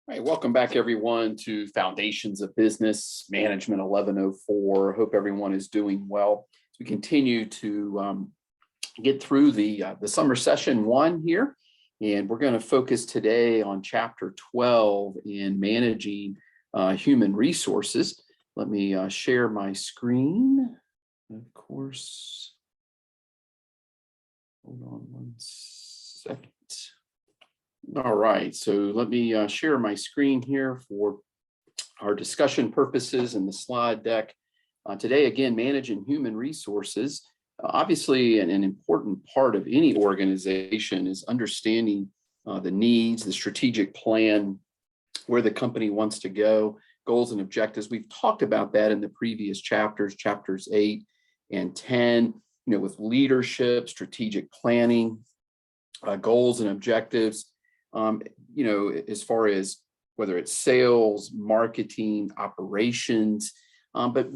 All right, welcome back everyone to Foundations of Business Management 1104. Hope everyone is doing well. As we continue to get through the summer session one here, and we're going to focus today on chapter 12 in managing human resources. Let me share my screen. Of course, hold on one second. All right, so let me share my screen here for our discussion purposes and the slide deck. Today, again, managing human resources. Obviously, an important part of any organization is understanding the needs, the strategic plan, where the company wants to go, goals and objectives. We've talked about that in the previous chapters, chapters 8 and 10, with leadership, strategic planning, goals and objectives. As far as whether it's sales, marketing, operations, but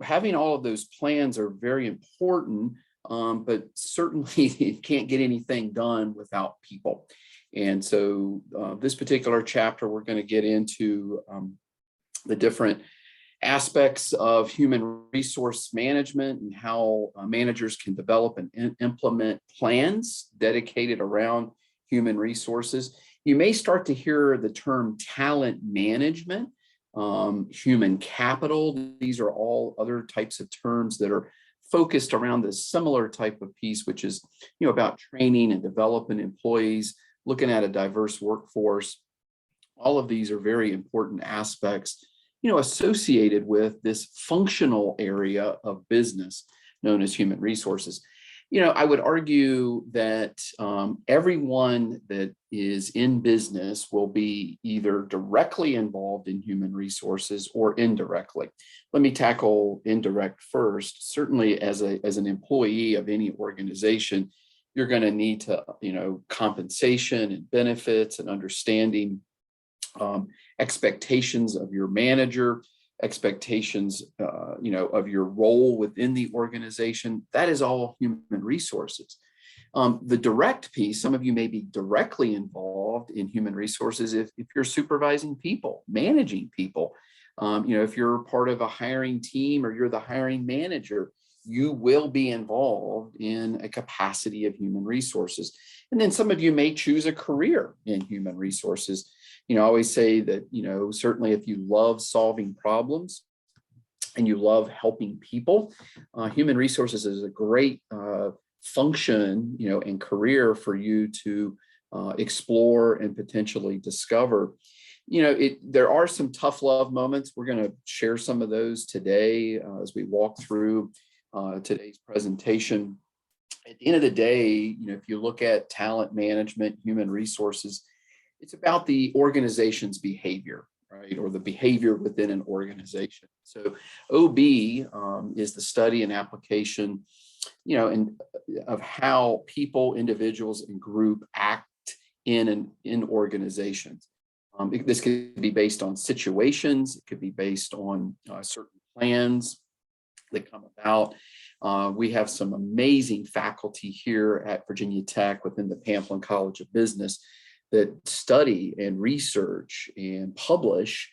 having all of those plans are very important, but certainly you can't get anything done without people. And so this particular chapter, we're going to get into the different aspects of human resource management and how managers can develop and implement plans dedicated around human resources. You may start to hear the term talent management, human capital. These are all other types of terms that are focused around this similar type of piece, which is about training and developing employees, looking at a diverse workforce. All of these are very important aspects associated with this functional area of business known as human resources. I would argue that everyone that is in business will be either directly involved in human resources or indirectly. Let me tackle indirect first. Certainly as an employee of any organization, you're going to need to, compensation and benefits and understanding expectations of your manager, expectations, of your role within the organization. That is all human resources. The direct piece, some of you may be directly involved in human resources if you're supervising people, managing people. If you're part of a hiring team or you're the hiring manager, you will be involved in a capacity of human resources. And then some of you may choose a career in human resources. I always say that, certainly if you love solving problems and you love helping people, human resources is a great function, and career for you to explore and potentially discover. There are some tough love moments. We're going to share some of those today as we walk through today's presentation. At the end of the day, if you look at talent management, human resources, it's about the organization's behavior, right? Or the behavior within an organization. So OB is the study and application, of how people, individuals, and group act in organizations. This could be based on situations. It could be based on certain plans that come about. We have some amazing faculty here at Virginia Tech within the Pamplin College of Business that study and research and publish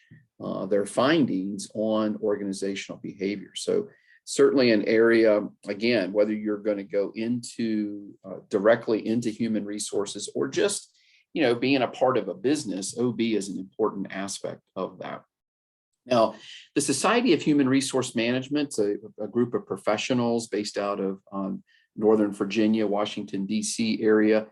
their findings on organizational behavior. So certainly an area, again, whether you're going to go into directly into human resources or just, being a part of a business, OB is an important aspect of that. Now, the Society of Human Resource Management, a group of professionals based out of Northern Virginia, Washington, D.C. area.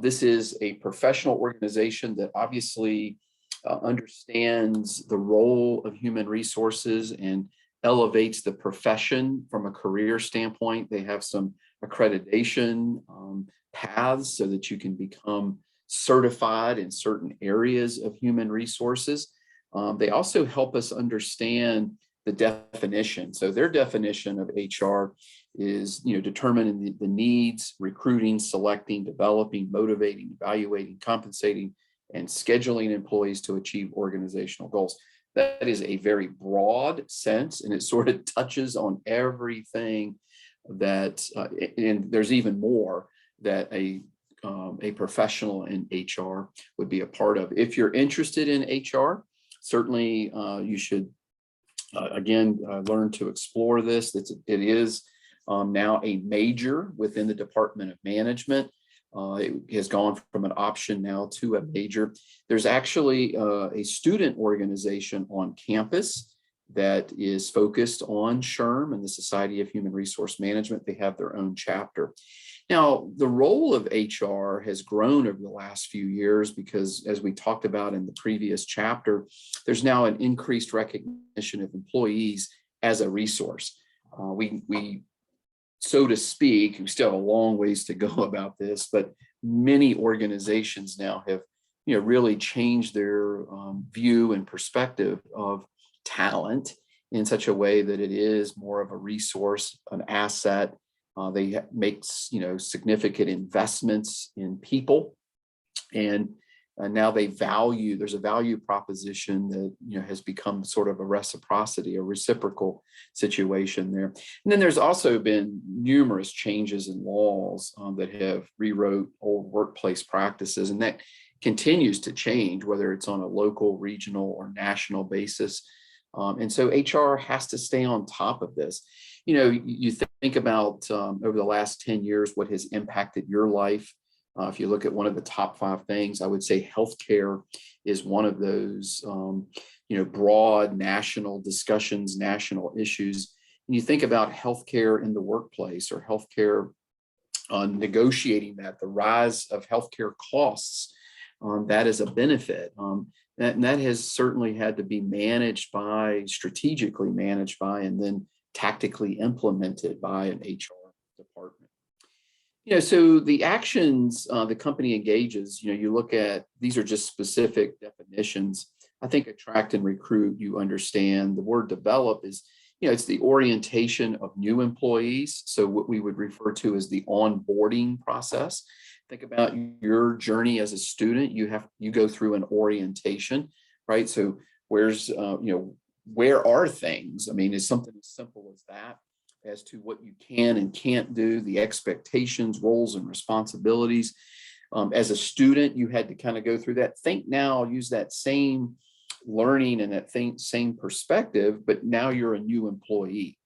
This is a professional organization that obviously understands the role of human resources and elevates the profession from a career standpoint. They have some accreditation paths so that you can become certified in certain areas of human resources. They also help us understand the definition. So their definition of HR is, determining the needs, recruiting, selecting, developing, motivating, evaluating, compensating, and scheduling employees to achieve organizational goals. That is a very broad sense, and it sort of touches on everything that, and there's even more that a a professional in HR would be a part of. If you're interested in HR, certainly you should, again, learn to explore this. It is now a major within the Department of Management. It has gone from an option now to a major. There's actually a student organization on campus that is focused on SHRM and the Society of Human Resource Management. They have their own chapter. Now, the role of HR has grown over the last few years because, as we talked about in the previous chapter, there's now an increased recognition of employees as a resource. We, so to speak, we still have a long ways to go about this, but many organizations now have, really changed their view and perspective of talent in such a way that it is more of a resource, an asset. They make, significant investments in people, and now there's a value proposition that, has become sort of a reciprocity, a reciprocal situation there. And then there's also been numerous changes in laws that have rewrote old workplace practices, and that continues to change, whether it's on a local, regional, or national basis. And so HR has to stay on top of this. You think about over the last 10 years, what has impacted your life. If you look at one of the top 5 things, I would say healthcare is one of those, broad national discussions, national issues. And you think about healthcare in the workplace or healthcare negotiating that, the rise of healthcare costs, that is a benefit. And that has certainly had to be strategically managed by, and then tactically implemented by an HR department. So the actions the company engages, you look at, these are just specific definitions. I think attract and recruit, you understand. The word develop is, it's the orientation of new employees. So what we would refer to as the onboarding process. Think about your journey as a student. You go through an orientation, right? So where's, where are things? I mean, it's something as simple as that, as to what you can and can't do, the expectations, roles, and responsibilities. As a student, you had to kind of go through that. Think now, use that same learning and that same perspective, but now you're a new employee,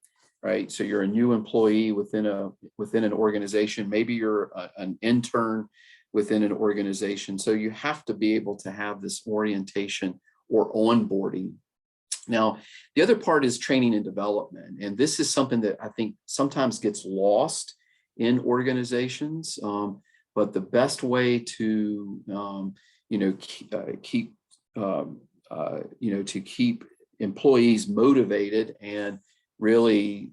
right? So you're a new employee within an organization. Maybe you're an intern within an organization. So you have to be able to have this orientation or onboarding. Now, the other part is training and development. And this is something that I think sometimes gets lost in organizations. But the best way to, keep employees motivated and really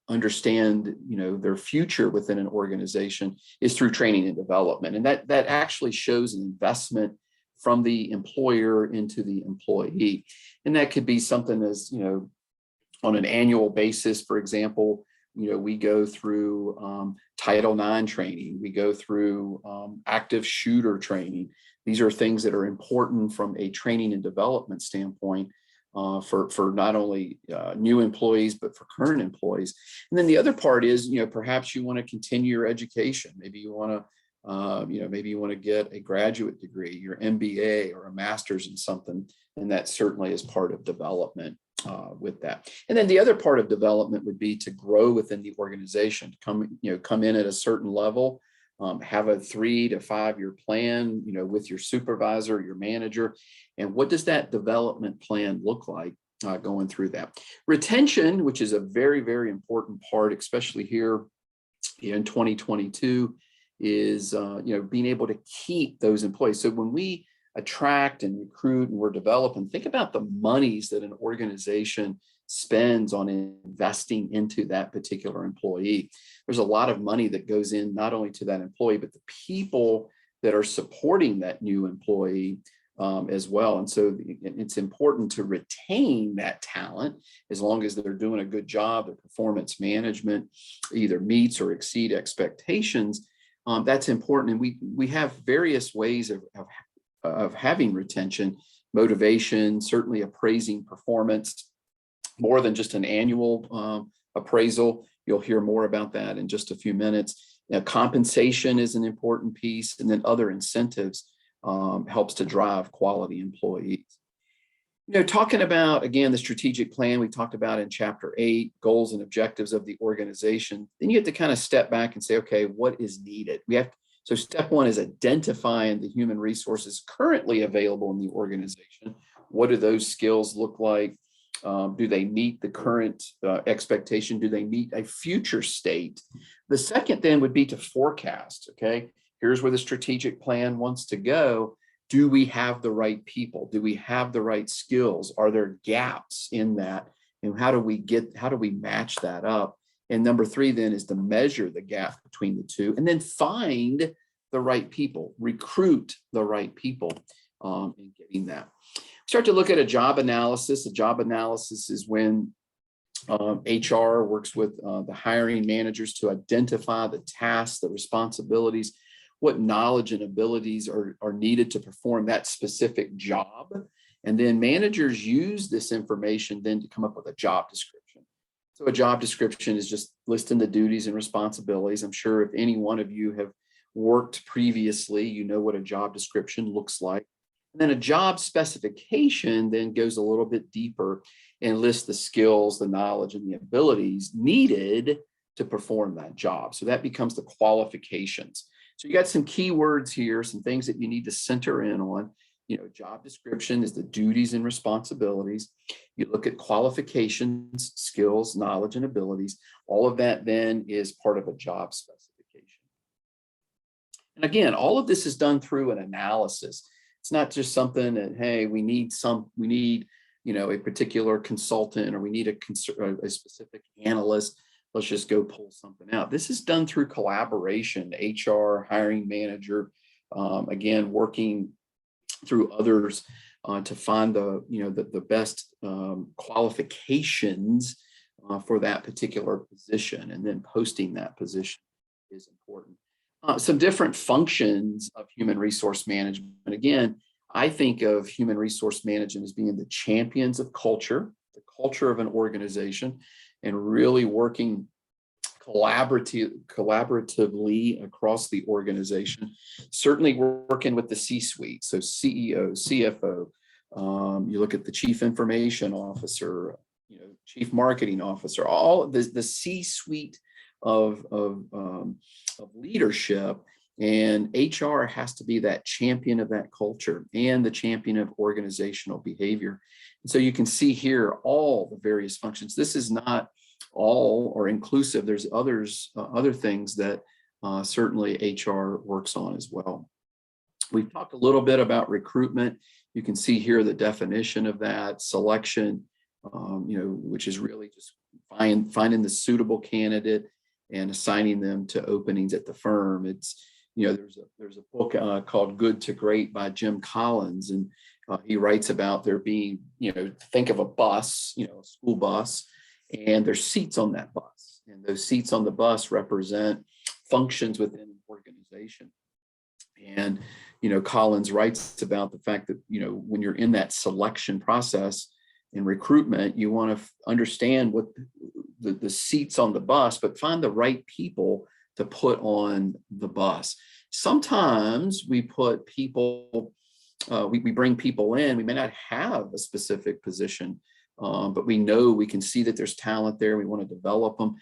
understand, their future within an organization is through training and development. And that actually shows an investment from the employer into the employee. And that could be something as, on an annual basis, for example, we go through Title IX training, we go through active shooter training. These are things that are important from a training and development standpoint for not only new employees, but for current employees. And then the other part is, perhaps you want to continue your education. Maybe you want to maybe you want to get a graduate degree, your MBA or a master's in something, and that certainly is part of development with that. And then the other part of development would be to grow within the organization, come in at a certain level, have a 3 to 5 year plan, with your supervisor, your manager, and what does that development plan look like going through that? Retention, which is a very, very important part, especially here in 2022. Is being able to keep those employees. So when we attract and recruit and we're developing, think about the monies that an organization spends on investing into that particular employee. There's a lot of money that goes in not only to that employee, but the people that are supporting that new employee as well. And so it's important to retain that talent as long as they're doing a good job. The performance management either meets or exceed expectations. That's important. And we have various ways of having retention, motivation, certainly appraising performance, more than just an annual appraisal. You'll hear more about that in just a few minutes. Compensation is an important piece, and then other incentives helps to drive quality employees. Talking about, again, the strategic plan we talked about in chapter 8, goals and objectives of the organization, then you have to kind of step back and say, okay, what is needed? So step 1 is identifying the human resources currently available in the organization. What do those skills look like? Do they meet the current expectation? Do they meet a future state? The second then would be to forecast, okay? Here's where the strategic plan wants to go. Do we have the right people? Do we have the right skills? Are there gaps in that? And how do we match that up? And number 3 then is to measure the gap between the two, and then find the right people, recruit the right people in getting that. Start to look at a job analysis. A job analysis is when HR works with the hiring managers to identify the tasks, the responsibilities, what knowledge and abilities are needed to perform that specific job. And then managers use this information then to come up with a job description. So a job description is just listing the duties and responsibilities. I'm sure if any one of you have worked previously, you know what a job description looks like. And then a job specification then goes a little bit deeper and lists the skills, the knowledge, and the abilities needed to perform that job. So that becomes the qualifications. So you got some keywords here, some things that you need to center in on. Job description is the duties and responsibilities. You look at qualifications, skills, knowledge, and abilities. All of that then is part of a job specification. And again, all of this is done through an analysis. It's not just something that, hey, we need a particular consultant, or we need a specific analyst. Let's just go pull something out. This is done through collaboration, HR, hiring manager, again, working through others to find the best qualifications for that particular position, and then posting that position is important. Some different functions of human resource management. Again, I think of human resource management as being the champions of culture, the culture of an organization, and really working collaboratively across the organization. Certainly working with the C-suite, so CEO, CFO. You look at the chief information officer, chief marketing officer, all the C-suite of leadership, and HR has to be that champion of that culture and the champion of organizational behavior. And so you can see here all the various functions. This is not all or inclusive. There's other things that certainly HR works on as well. We've talked a little bit about recruitment. You can see here the definition of that, selection, which is really just finding the suitable candidate and assigning them to openings at the firm. It's, there's a book called Good to Great by Jim Collins, and he writes about there being, think of a bus, a school bus, and there's seats on that bus, and those seats on the bus represent functions within an organization. And, Collins writes about the fact that, when you're in that selection process in recruitment, you want to understand what the seats on the bus, but find the right people to put on the bus. Sometimes we put people, we bring people in, we may not have a specific position, but we can see that there's talent there. We want to develop them.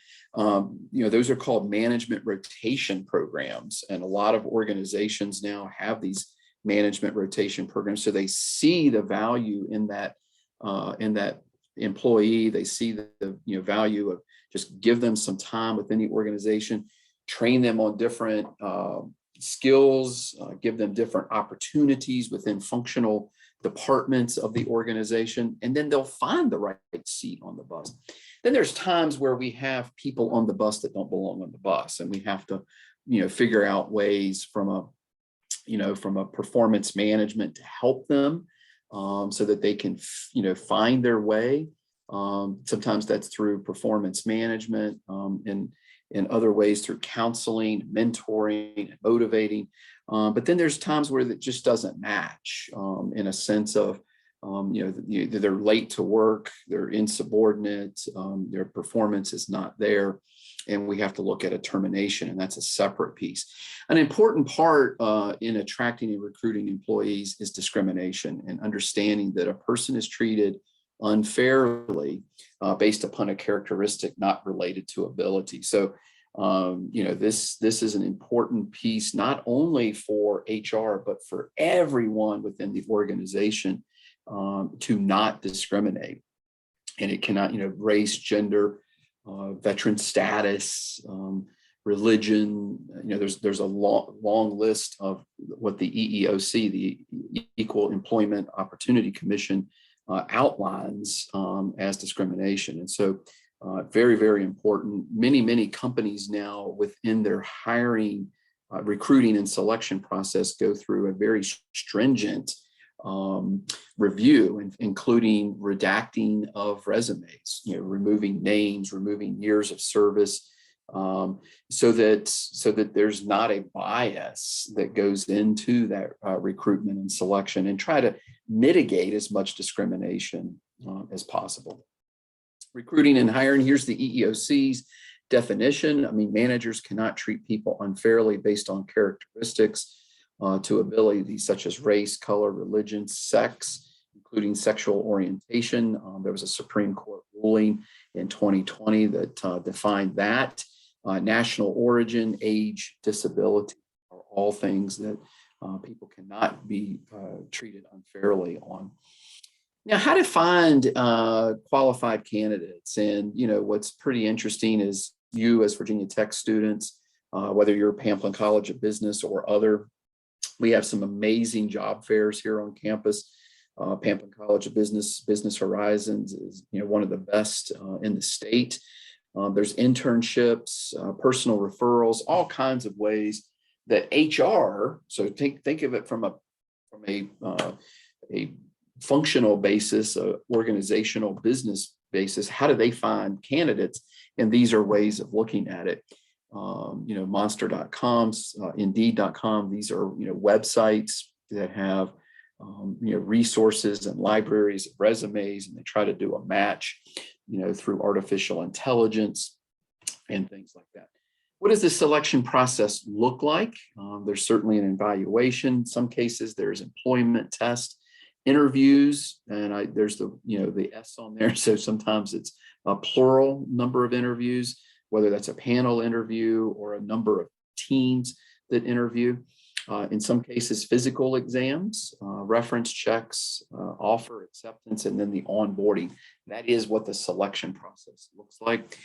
Those are called management rotation programs. And a lot of organizations now have these management rotation programs. So they see the value in that employee. They see the value of just give them some time within the organization, train them on different skills, give them different opportunities within functional departments of the organization, and then they'll find the right seat on the bus. Then there's times where we have people on the bus that don't belong on the bus, and we have to, figure out ways from a performance management to help them so that they can, find their way. Sometimes that's through performance management, and in other ways through counseling, mentoring, and motivating. But then there's times where it just doesn't match in a sense of, they're late to work, they're insubordinate, their performance is not there. and we have to look at a termination, and that's a separate piece. An important part in attracting and recruiting employees is discrimination and understanding that a person is treated unfairly based upon a characteristic not related to ability. So, this is an important piece, not only for HR, but for everyone within the organization to not discriminate. And it cannot, race, gender, veteran status, religion. There's a long list of what the EEOC, the Equal Employment Opportunity Commission, outlines as discrimination. And so very, very important. Many companies now within their hiring, recruiting and selection process go through a very stringent review, including redacting of resumes, removing names, removing years of service, so that there's not a bias that goes into that recruitment and selection, and try to mitigate as much discrimination as possible. Recruiting and hiring, here's the EEOC's definition. Managers cannot treat people unfairly based on characteristics to abilities such as race, color, religion, sex, including sexual orientation. There was a Supreme Court ruling in 2020 that defined that. National origin, age, disability are all things that people cannot be treated unfairly on. Now, how to find qualified candidates? And what's pretty interesting is you, as Virginia Tech students, whether you're Pamplin College of Business or other, we have some amazing job fairs here on campus. Pamplin College of Business Horizons is one of the best in the state. There's internships, personal referrals, all kinds of ways that HR. So think of it from a functional basis, a organizational business basis. How do they find candidates? And these are ways of looking at it. Monster.com, Indeed.com. These are websites that have resources and libraries of resumes, and they try to do a match through artificial intelligence and things like that. What does the selection process look like? There's certainly an evaluation. In some cases, there's employment test, interviews, and there's the S on there. So sometimes it's a plural number of interviews, whether that's a panel interview or a number of teams that interview. In some cases, physical exams, reference checks, offer acceptance, and then the onboarding. That is what the selection process looks like.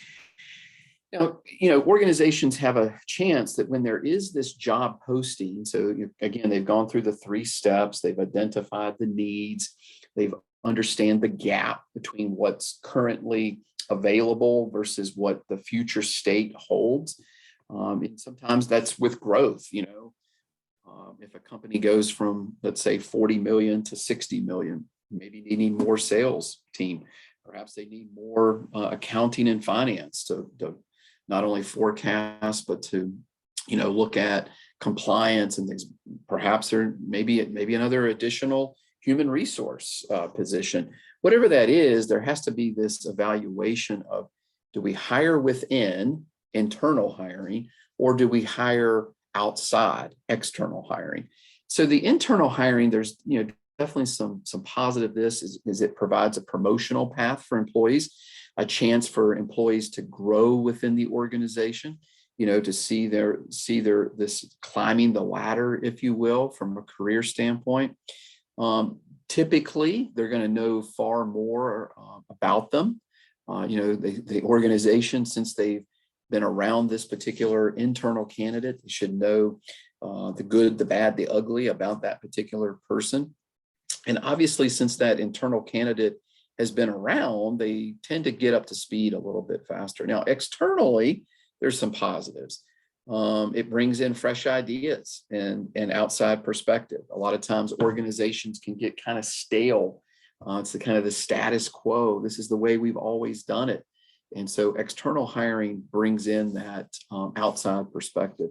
Now, organizations have a chance that when there is this job posting, so again, they've gone through the 3 steps, they've identified the needs, they've understand the gap between what's currently available versus what the future state holds. And sometimes that's with growth. If a company goes from, let's say, 40 million to 60 million, maybe they need more sales team. Perhaps they need more accounting and finance to not only forecast, but to, look at compliance and things. Perhaps there maybe another additional human resource position. Whatever that is, there has to be this evaluation of, do we hire within, internal hiring, or do we hire outside, external hiring? So the internal hiring, there's definitely some positive. This is it provides a promotional path for employees, a chance for employees to grow within the organization, to see this climbing the ladder, if you will, from a career standpoint. Typically, they're going to know far more about them. The organization, since they've been around this particular internal candidate, they should know the good, the bad, the ugly about that particular person. And obviously, since that internal candidate has been around, they tend to get up to speed a little bit faster. Now, externally, there's some positives. It brings in fresh ideas and outside perspective. A lot of times organizations can get kind of stale. It's the kind of the status quo. This is the way we've always done it. And so external hiring brings in that outside perspective.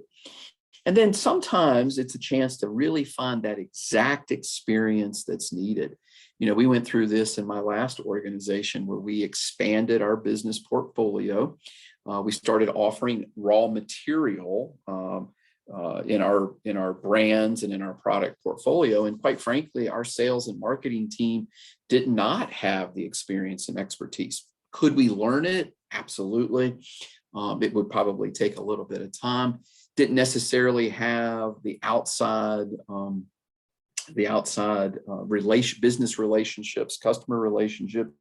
And then sometimes it's a chance to really find that exact experience that's needed. We went through this in my last organization where we expanded our business portfolio. We started offering raw material in our brands and in our product portfolio. And quite frankly, our sales and marketing team did not have the experience and expertise. Could we learn it? Absolutely. It would probably take a little bit of time. Didn't necessarily have the outside business relationships, customer relationships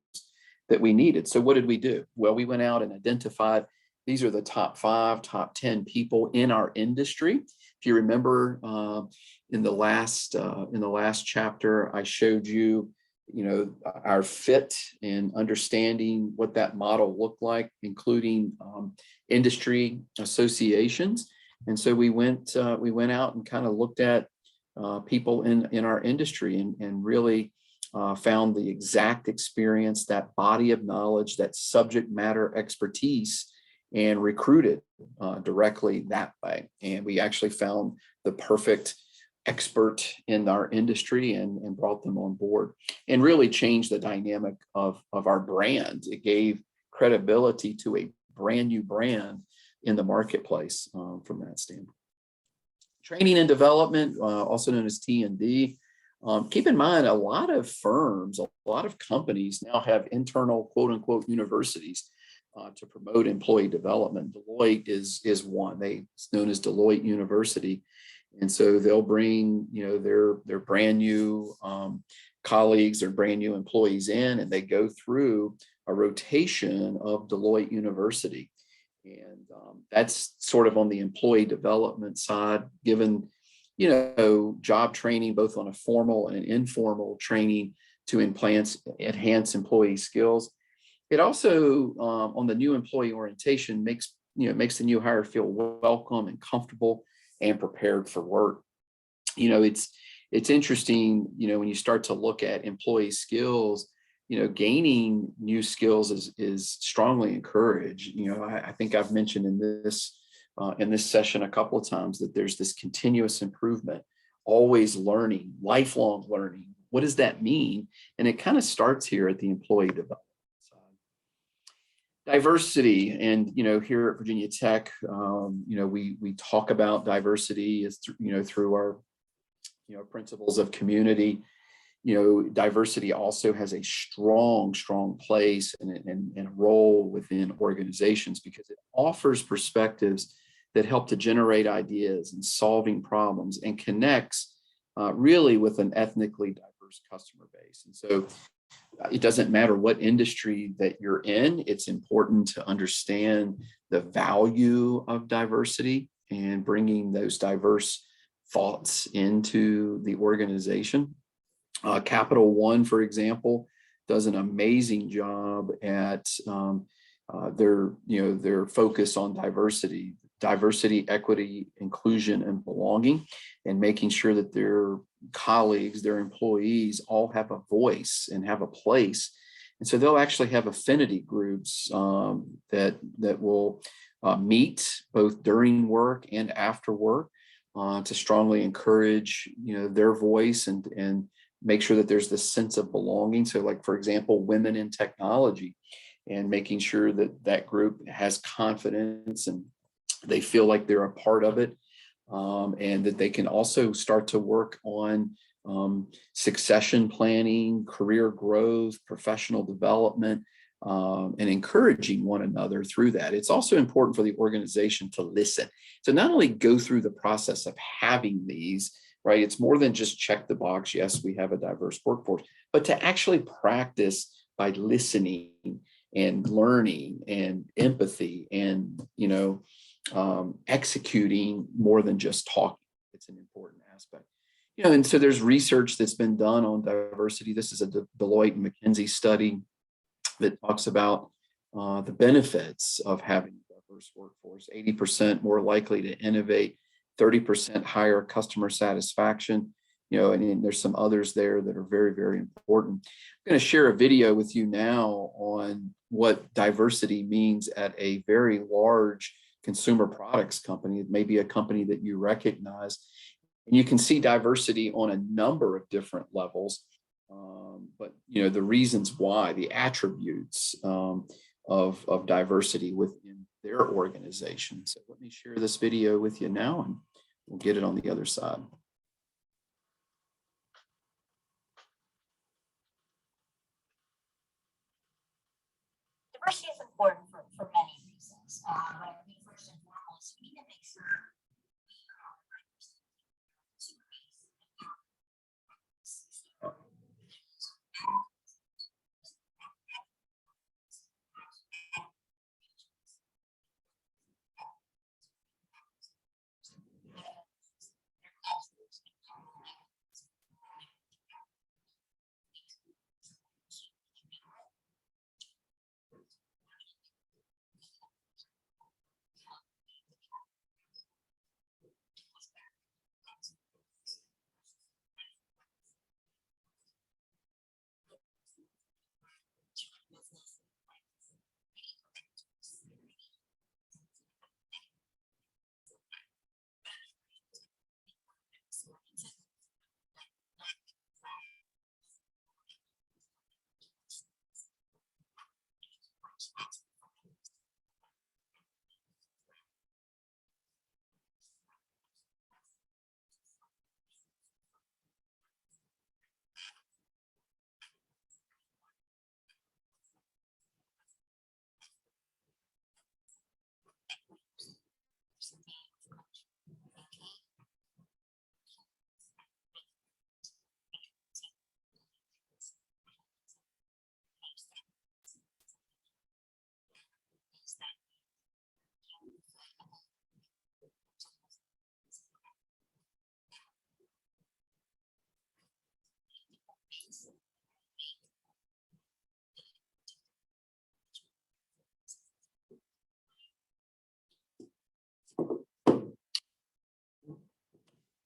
that we needed. So what did we do? Well, we went out and identified these are the top 5, top 10 people in our industry. If you remember, in the last chapter, I showed you, our fit and understanding what that model looked like, including industry associations. And so we went out and kind of looked at people in our industry and really found the exact experience, that body of knowledge, that subject matter expertise, and recruited directly that way. And we actually found the perfect expert in our industry and brought them on board and really changed the dynamic of our brand. It gave credibility to a brand new brand in the marketplace from that standpoint. Training and development, also known as T&D. Keep in mind, a lot of firms, a lot of companies now have internal quote unquote universities to promote employee development. Deloitte is one. It's known as Deloitte University. And so they'll bring, their brand new colleagues or brand new employees in, and they go through a rotation of Deloitte University. And that's sort of on the employee development side, given, job training, both on a formal and an informal training to enhance employee skills. It also, on the new employee orientation, makes the new hire feel welcome and comfortable and prepared for work. It's interesting, when you start to look at employee skills, gaining new skills is strongly encouraged. I think I've mentioned in this session a couple of times that there's this continuous improvement, always learning, lifelong learning. What does that mean? And it kind of starts here at the employee development side. Diversity, and here at Virginia Tech, we talk about diversity as through our principles of community. Diversity also has a strong place and a role within organizations because it offers perspectives that help to generate ideas and solving problems and connects really with an ethnically diverse customer base. And so it doesn't matter what industry that you're in, it's important to understand the value of diversity and bringing those diverse thoughts into the organization. Capital One, for example, does an amazing job at their focus on diversity, equity, inclusion, and belonging, and making sure that their colleagues, their employees all have a voice and have a place. And so they'll actually have affinity groups that will meet both during work and after work to strongly encourage their voice and make sure that there's this sense of belonging. So like, for example, women in technology, and making sure that that group has confidence and they feel like they're a part of it, and that they can also start to work on succession planning, career growth, professional development, and encouraging one another through that. It's also important for the organization to listen. So not only go through the process of having these, right? It's more than just check the box. Yes, we have a diverse workforce, but to actually practice by listening and learning and empathy and, executing more than just talking. It's an important aspect. And so there's research that's been done on diversity. This is a Deloitte and McKinsey study that talks about the benefits of having a diverse workforce. 80% more likely to innovate, 30% higher customer satisfaction, and there's some others there that are very, very important. I'm going to share a video with you now on what diversity means at a very large consumer products company. It may be a company that you recognize. And you can see diversity on a number of different levels, but the reasons why, the attributes of diversity within their organization. So let me share this video with you now, and we'll get it on the other side. Diversity is important for many reasons. But I think first and foremost, we need to make sure we are representing two races.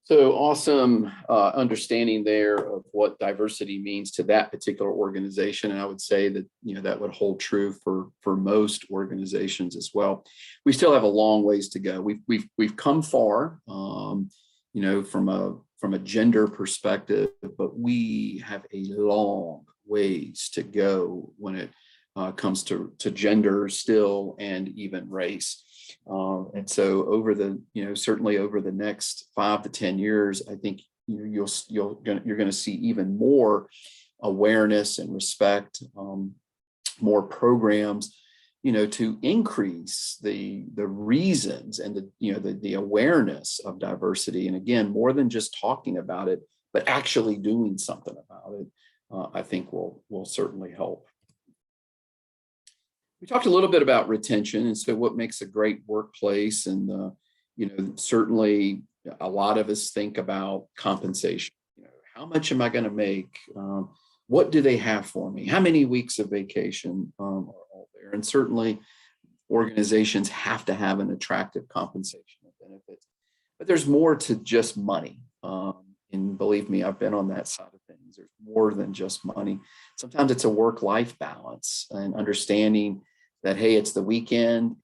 So awesome understanding there of what diversity means to that particular organization. And I would say that, that would hold true for most organizations as well. We still have a long ways to go. We've come far, from a gender perspective, but we have a long ways to go when it comes to gender still, and even race. And so certainly over the next 5 to 10 years, I think you're going to see even more awareness and respect, more programs, to increase the reasons and the awareness of diversity. And again, more than just talking about it, but actually doing something about it, I think will certainly help. We talked a little bit about retention, and so what makes a great workplace. And certainly a lot of us think about compensation. How much am I going to make? What do they have for me? How many weeks of vacation are all there? And certainly organizations have to have an attractive compensation of benefits, but there's more to just money. And believe me, I've been on that side of things. There's more than just money. Sometimes it's a work-life balance and understanding that, hey, it's the weekend.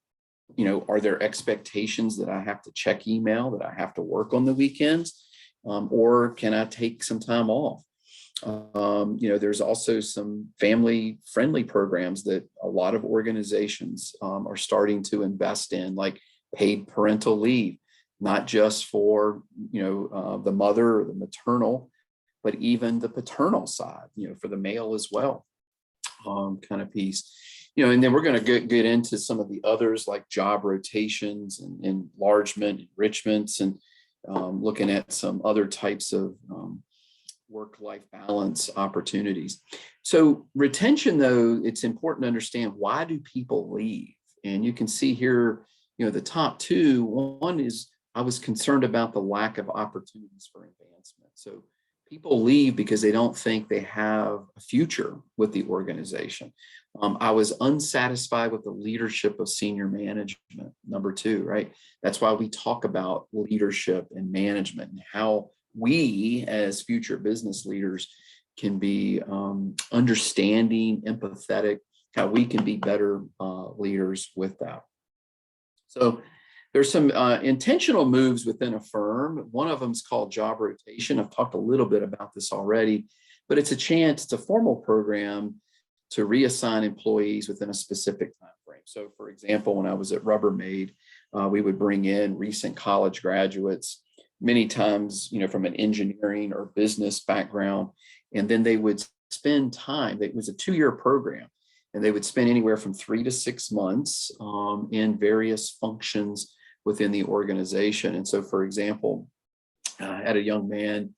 Are there expectations that I have to check email, that I have to work on the weekends? Or can I take some time off? There's also some family-friendly programs that a lot of organizations are starting to invest in, like paid parental leave, not just for, the mother or the maternal, but even the paternal side, for the male as well, kind of piece. And then we're going to get into some of the others, like job rotations and enlargement, enrichments, and looking at some other types of work-life balance opportunities. So retention, though, it's important to understand, why do people leave? And you can see here, the top two. One is, I was concerned about the lack of opportunities for advancement. So people leave because they don't think they have a future with the organization. I was unsatisfied with the leadership of senior management, number two, right? That's why we talk about leadership and management, and how we as future business leaders can be understanding, empathetic, how we can be better leaders with that. So there's some intentional moves within a firm. One of them is called job rotation. I've talked a little bit about this already, but it's a formal program to reassign employees within a specific time frame. So for example, when I was at Rubbermaid, we would bring in recent college graduates, many times, from an engineering or business background, and then they would spend time. It was a 2-year program, and they would spend anywhere from 3 to 6 months in various functions within the organization. And so, for example, I had a young man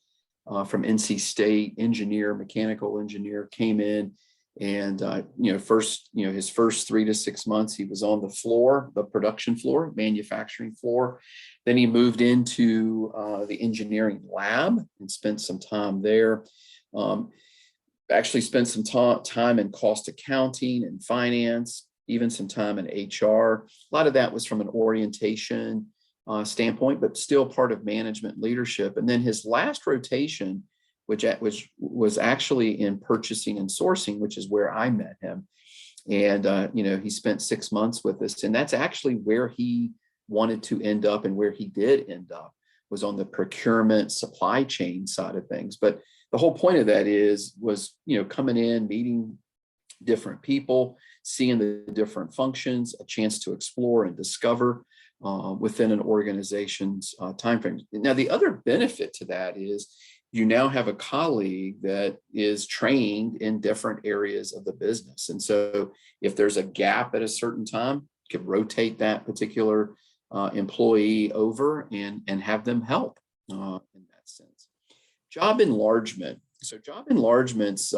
from NC State, mechanical engineer, came in, and his first 3 to 6 months, he was on the floor, the production floor, manufacturing floor. Then he moved into the engineering lab and spent some time there. Actually spent some time in cost accounting and finance, even some time in HR. A lot of that was from an orientation standpoint, but still part of management leadership. And then his last rotation, which was actually in purchasing and sourcing, which is where I met him. And, he spent 6 months with us. And that's actually where he wanted to end up, and where he did end up was on the procurement supply chain side of things. But the whole point of that was coming in, meeting different people, seeing the different functions, a chance to explore and discover within an organization's timeframe. Now, the other benefit to that is you now have a colleague that is trained in different areas of the business. And so if there's a gap at a certain time, you could rotate that particular employee over and have them help in that sense. Job enlargement. So job enlargements,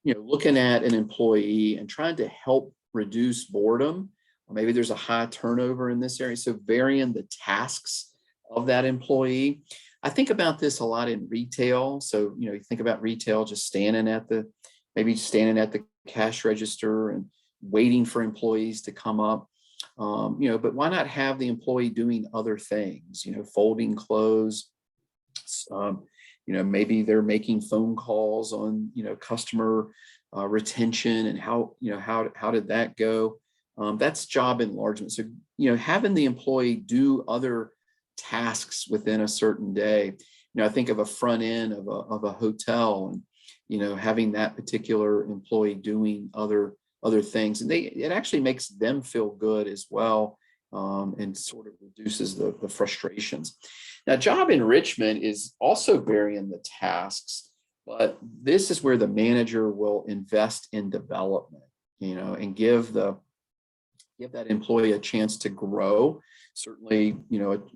looking at an employee and trying to help reduce boredom. Or maybe there's a high turnover in this area. So varying the tasks of that employee. I think about this a lot in retail. So, you think about retail, just standing at the cash register and waiting for employees to come up. But why not have the employee doing other things, folding clothes, maybe they're making phone calls on, customer retention, and how did that go? That's job enlargement. So, having the employee do other tasks within a certain day. I think of a front end of a hotel, and, having that particular employee doing other things, and it actually makes them feel good as well, and sort of reduces the frustrations. Now, job enrichment is also varying the tasks, but this is where the manager will invest in development, and give that employee a chance to grow. Certainly, not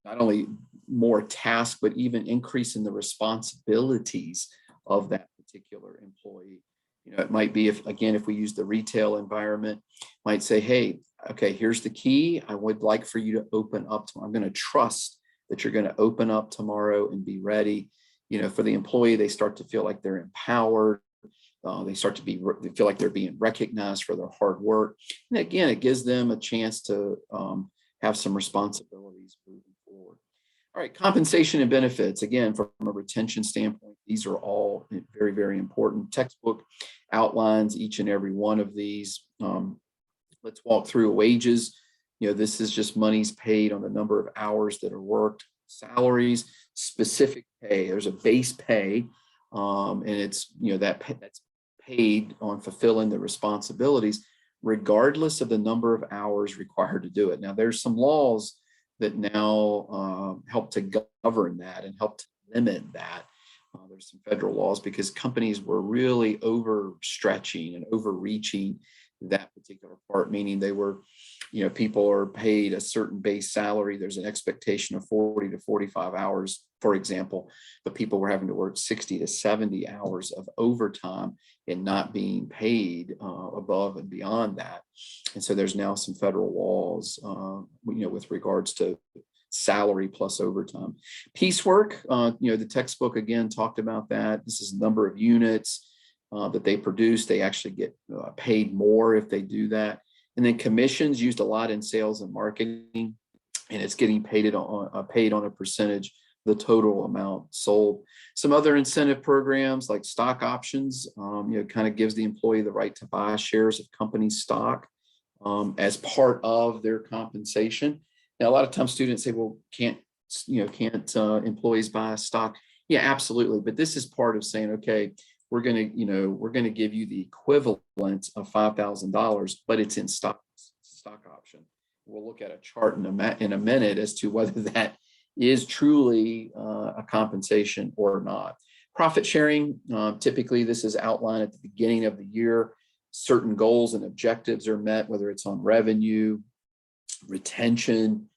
only more tasks, but even increase in the responsibilities of that particular employee. It might be, if we use the retail environment, might say, hey, okay, here's the key. I would like for you to open up. I'm going to trust that you're going to open up tomorrow and be ready. For the employee, they start to feel like they're empowered. They start to feel like they're being recognized for their hard work. And again, it gives them a chance to have some responsibilities moving forward. All right, compensation and benefits. Again, from a retention standpoint, these are all very, very important. Textbook outlines each and every one of these. Let's walk through wages. This is just monies paid on the number of hours that are worked. Salaries, specific pay. There's a base pay, and it's that's paid on fulfilling the responsibilities, regardless of the number of hours required to do it. Now, there's some laws that now help to govern that and help to limit that. There's some federal laws, because companies were really overstretching and overreaching that particular part, meaning they were, people are paid a certain base salary. There's an expectation of 40 to 45 hours, for example, but people were having to work 60 to 70 hours of overtime and not being paid above and beyond that. And so there's now some federal laws, with regards to salary plus overtime. Piecework, the textbook again talked about that. This is the number of units that they produce. They actually get paid more if they do that. And then commissions, used a lot in sales and marketing, and it's getting paid on a percentage of the total amount sold. Some other incentive programs like stock options, kind of gives the employee the right to buy shares of company stock as part of their compensation. Now, a lot of times students say, well, can't employees buy stock? Yeah, absolutely. But this is part of saying, okay, we're going to give you the equivalent of $5,000, but it's in stock option. We'll look at a chart in a minute as to whether that is truly a compensation or not. Profit sharing, typically this is outlined at the beginning of the year. Certain goals and objectives are met, whether it's on revenue, retention,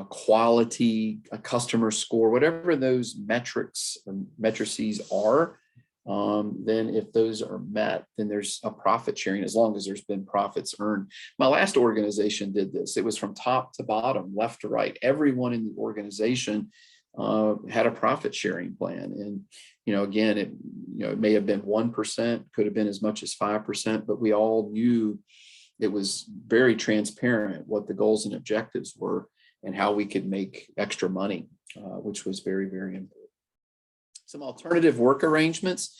quality, a customer score, whatever those metrics or matrices are. Then if those are met, then there's a profit sharing, as long as there's been profits earned. My last organization did this. It was from top to bottom, left to right. Everyone in the organization had a profit sharing plan. And, again, it may have been 1%, could have been as much as 5%, but we all knew it was very transparent what the goals and objectives were and how we could make extra money, which was very, very important. Some alternative work arrangements,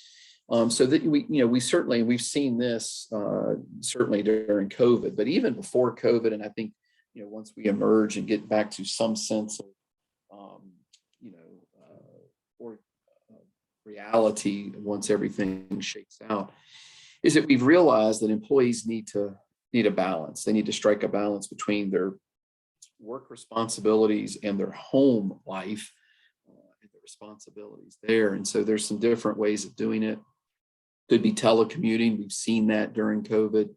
so that we've seen this certainly during COVID, but even before COVID, and I think once we emerge and get back to some sense of reality once everything shakes out, is that we've realized that employees need a balance. They need to strike a balance between their work responsibilities and their home life. Responsibilities there. And so there's some different ways of doing it. Could be telecommuting. We've seen that during COVID.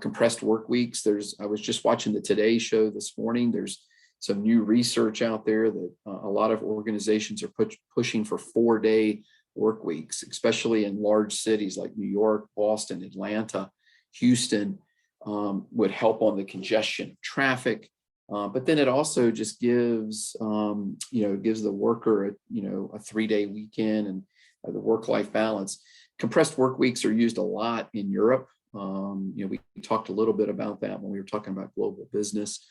Compressed work weeks. I was just watching the Today Show this morning. There's some new research out there that a lot of organizations are pushing for 4-day work weeks, especially in large cities like New York, Boston, Atlanta, Houston, would help on the congestion of traffic. But then it also just gives the worker a 3-day weekend and the work-life balance. Compressed work weeks are used a lot in Europe. We talked a little bit about that when we were talking about global business.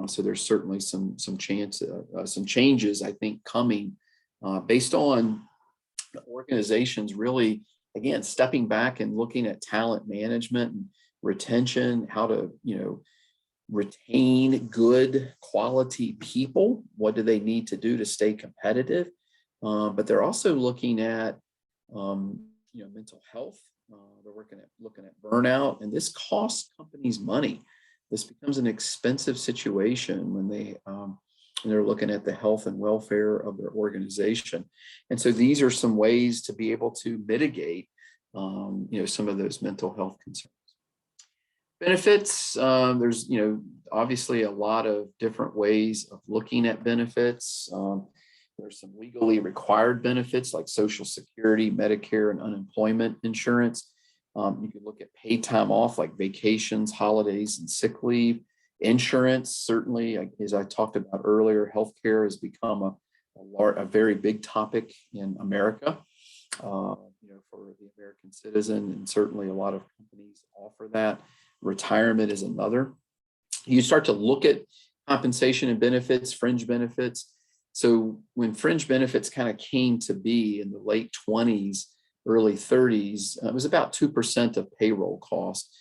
So there's certainly some changes, I think, coming based on the organizations really, again, stepping back and looking at talent management and retention, how to retain good quality people. What do they need to do to stay competitive? But they're also looking at mental health. They're looking at burnout, and this costs companies money. This becomes an expensive situation when they're looking at the health and welfare of their organization. And so these are some ways to be able to mitigate some of those mental health concerns. Benefits, there's obviously a lot of different ways of looking at benefits. There's some legally required benefits like Social Security, Medicare, and unemployment insurance. You can look at paid time off like vacations, holidays, and sick leave. Insurance, certainly, as I talked about earlier, healthcare has become a very big topic in America, for the American citizen, and certainly a lot of companies offer that. Retirement is another. You start to look at compensation and benefits, fringe benefits. So when fringe benefits kind of came to be in the late 20s, early 30s, it was about 2% of payroll cost.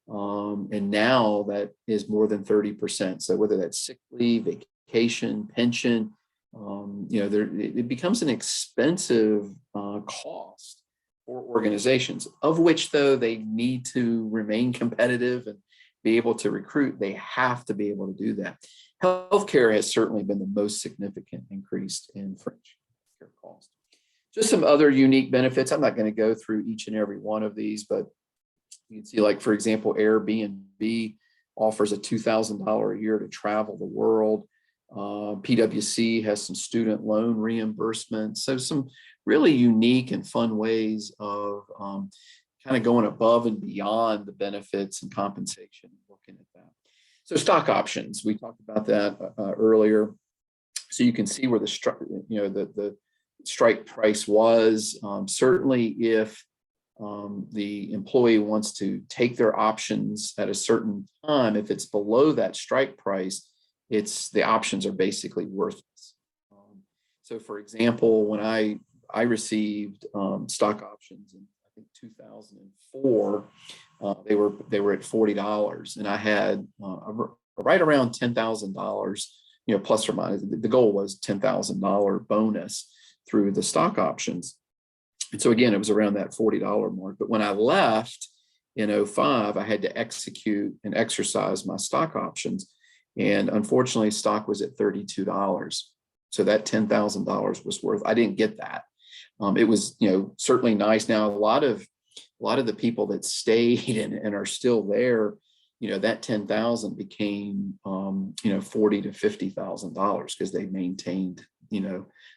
And now that is more than 30%. So whether that's sick leave, vacation, pension, it becomes an expensive cost for organizations, of which, though, they need to remain competitive and be able to recruit. They have to be able to do that. Healthcare has certainly been the most significant increase in fringe healthcare cost. Just some other unique benefits. I'm not going to go through each and every one of these, but you can see, like, for example, Airbnb offers a $2,000 a year to travel the world. PwC has some student loan reimbursements. So some really unique and fun ways of kind of going above and beyond the benefits and compensation, looking at that. So stock options, we talked about that earlier. So you can see where the strike price was. Certainly if the employee wants to take their options at a certain time, if it's below that strike price, the options are basically worthless. So for example, when I received stock options in, I think, 2004, they were at $40, and I had right around $10,000, plus or minus. The goal was $10,000 bonus through the stock options. And so again, it was around that $40 mark. But when I left in '05, I had to execute and exercise my stock options. And unfortunately, stock was at $32. So that $10,000 was worth, I didn't get that. It was, certainly nice. Now, a lot of the people that stayed and are still there, that 10,000 became, $40,000 to $50,000 because they maintained,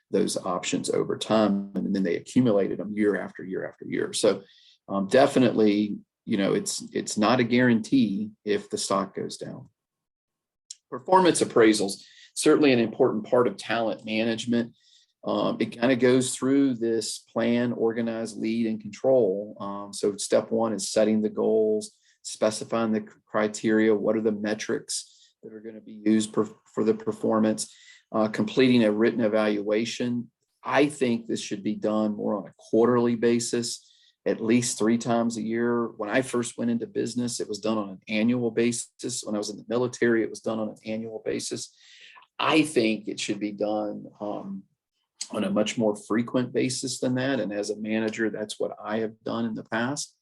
those options over time, and then they accumulated them year after year after year. So definitely, it's not a guarantee if the stock goes down. Performance appraisals, certainly an important part of talent management. It kind of goes through this plan, organize, lead, and control. So step one is setting the goals, specifying the criteria. What are the metrics that are going to be used for the performance? Completing a written evaluation. I think this should be done more on a quarterly basis, at least 3 times a year. When I first went into business, it was done on an annual basis. When I was in the military, it was done on an annual basis. I think it should be done on a much more frequent basis than that. And as a manager, that's what I have done in the past.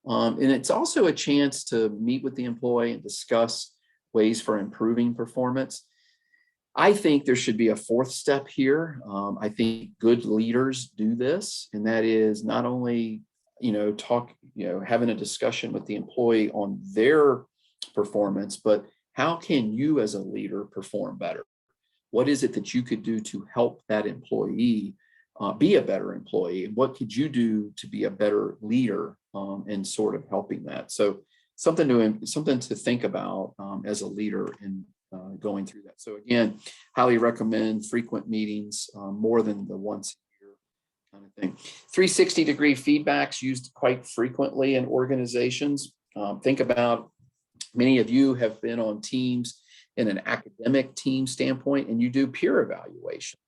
And it's also a chance to meet with the employee and discuss ways for improving performance. I think there should be a 4th step here. I think good leaders do this, and that is not only, having a discussion with the employee on their performance, but how can you as a leader perform better? What is it that you could do to help that employee be a better employee? And what could you do to be a better leader in sort of helping that? So something to think about as a leader in going through that. So again, highly recommend frequent meetings, more than the once a year kind of thing. 360-degree feedback's used quite frequently in organizations. Think about, many of you have been on teams in an academic team standpoint, and you do peer evaluations.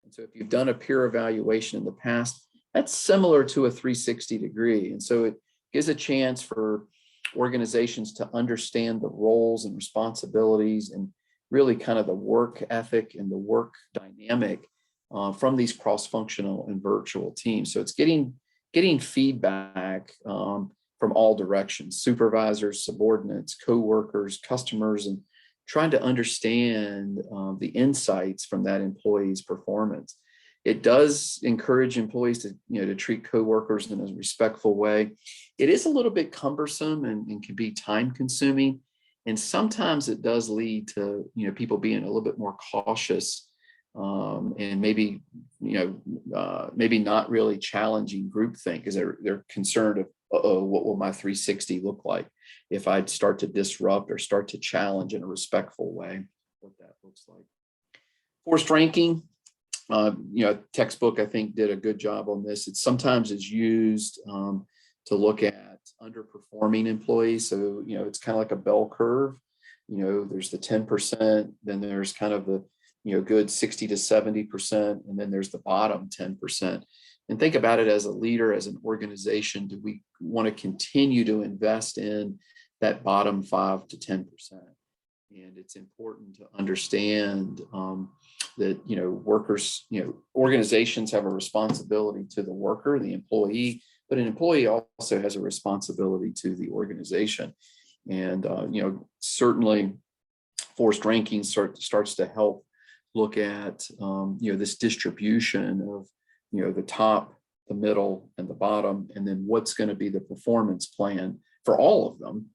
And so if you've done a peer evaluation in the past, that's similar to a 360-degree. And so it gives a chance for organizations to understand the roles and responsibilities and really kind of the work ethic and the work dynamic from these cross-functional and virtual teams. So it's getting feedback from all directions: supervisors, subordinates, co-workers, customers, and trying to understand the insights from that employee's performance. It does encourage employees to treat coworkers in a respectful way. It is a little bit cumbersome and can be time consuming. And sometimes it does lead to, people being a little bit more cautious and maybe not really challenging groupthink, because they're concerned of, what will my 360 look like if I start to disrupt or start to challenge in a respectful way, what that looks like. Forced ranking. Textbook, I think, did a good job on this. It sometimes is used to look at underperforming employees. So, it's kind of like a bell curve. There's the 10%, then there's kind of the, good 60 to 70%, and then there's the bottom 10%. And think about it as a leader, as an organization, do we want to continue to invest in that bottom 5 to 10%? And it's important to understand that, workers, organizations have a responsibility to the worker, the employee, but an employee also has a responsibility to the organization. And, certainly forced ranking starts to help look at, this distribution of, the top, the middle, and the bottom, and then what's going to be the performance plan for all of them.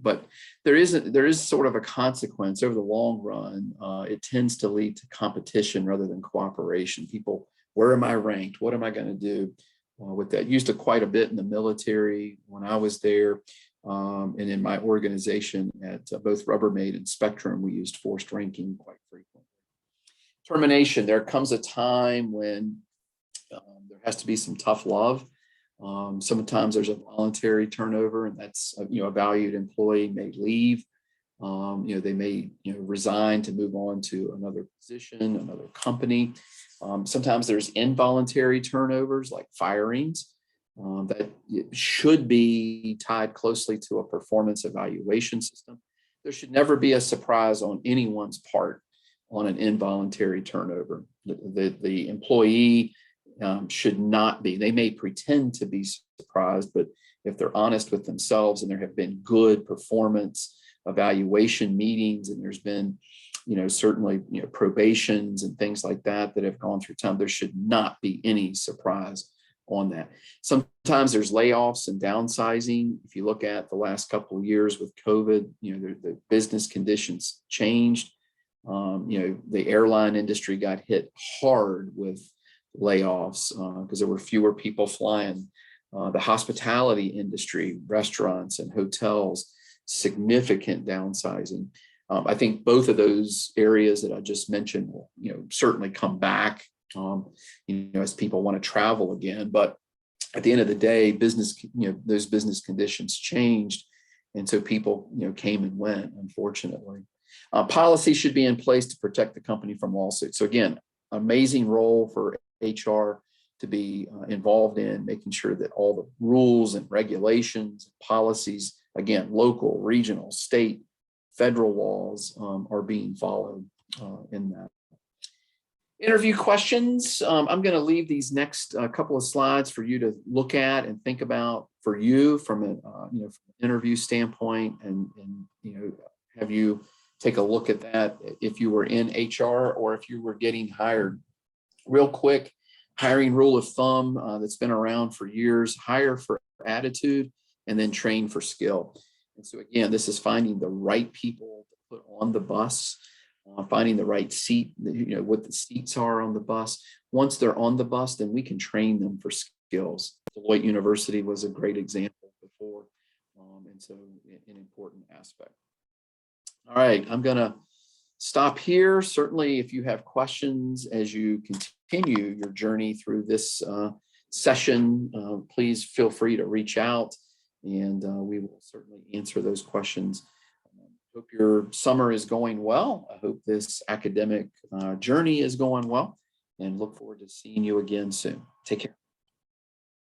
But there is sort of a consequence over the long run. It tends to lead to competition rather than cooperation. People, where am I ranked? What am I going to do with that? Used it quite a bit in the military when I was there, and in my organization at both Rubbermaid and Spectrum, we used forced ranking quite frequently. Termination. There comes a time when there has to be some tough love. Sometimes there's a voluntary turnover, and that's a valued employee may leave. They may resign to move on to another position, another company. Sometimes there's involuntary turnovers like firings that should be tied closely to a performance evaluation system. There should never be a surprise on anyone's part on an involuntary turnover. The employee should not be. They may pretend to be surprised, but if they're honest with themselves and there have been good performance evaluation meetings, and there's been, certainly, probations and things like that that have gone through time, there should not be any surprise on that. Sometimes there's layoffs and downsizing. If you look at the last couple of years with COVID, the business conditions changed. The airline industry got hit hard with layoffs because there were fewer people flying. The hospitality industry, restaurants and hotels, significant downsizing. I think both of those areas that I just mentioned will, certainly come back, as people want to travel again. But at the end of the day, those business conditions changed, and so people, came and went. Unfortunately, policy should be in place to protect the company from lawsuits. So again, amazing role for HR to be involved in, making sure that all the rules and regulations, policies, again, local, regional, state, federal laws are being followed in that. Interview questions. I'm going to leave these next couple of slides for you to look at and think about for you from an from an interview standpoint, and have you take a look at that if you were in HR or if you were getting hired. Real quick, hiring rule of thumb that's been around for years: hire for attitude and then train for skill. And so again, this is finding the right people to put on the bus, finding the right seat, what the seats are on the bus. Once they're on the bus, then we can train them for skills. Deloitte University was a great example before, and so an important aspect. All right, I'm going to stop here. Certainly, if you have questions as you continue your journey through this session, please feel free to reach out, and we will certainly answer those questions. Hope your summer is going well. I hope this academic journey is going well, and look forward to seeing you again soon. Take care.